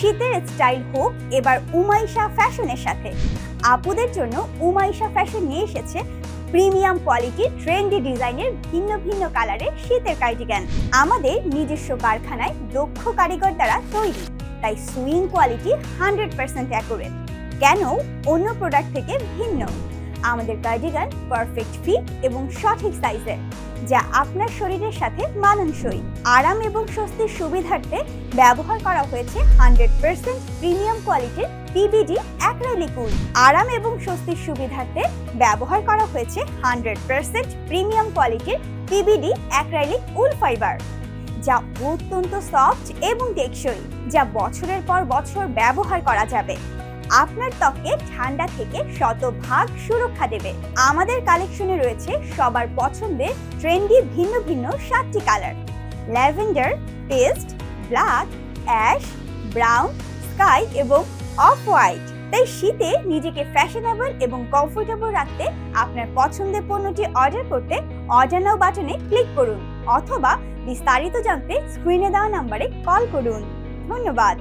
শীতের স্টাইল হোক এবার উমাইশা ফ্যাশনের সাথে। আপুদের জন্য উমাইশা ফ্যাশন নিয়ে এসেছে প্রিমিয়াম কোয়ালিটি ট্রেন্ডি ডিজাইনের ভিন্ন ভিন্ন কালারের শীতের কার্ডিগান। আমাদের নিজস্ব কারখানায় দক্ষ কারিগর দ্বারা তৈরি, তাই সুইং কোয়ালিটি 100% অ্যাকুরেট। কেন অন্য প্রোডাক্ট থেকে ভিন্ন? আমাদের কার্ডিগান পারফেক্ট ফিট এবং সঠিক সাইজের, যা আপনার শরীরের সাথে মানানসই। আরাম এবং স্বস্তির সুবিধার্থে ব্যবহার করা হয়েছে 100% প্রিমিয়াম কোয়ালিটির পিবিডি অ্যাক্রিলিক উল। আরাম এবং স্বস্তির সুবিধার্থে ব্যবহার করা হয়েছে 100% প্রিমিয়াম কোয়ালিটির পিবিডি অ্যাক্রিলিক উল ফাইবার, যা অত্যন্ত সফট এবং টেকসই, যা বছরের পর বছর ব্যবহার করা যাবে। আপনার ত্বকে ঠান্ডা থেকে শতভাগ সুরক্ষা দেবে। আমাদের কালেকশনে রয়েছে সবার পছন্দের ট্রেন্ডি ভিন্ন ভিন্ন 7টি colour: lavender, paste, black, ash, brown, sky এবং অফ হোয়াইট। তাই শীতে নিজেকে ফ্যাশনেবল এবং কমফোর্টেবল রাখতে আপনার পছন্দের পণ্যটি অর্ডার করতে অর্ডার নাও বাটনে ক্লিক করুন অথবা বিস্তারিত জানতে স্ক্রিনে দেওয়া নম্বরে কল করুন। ধন্যবাদ।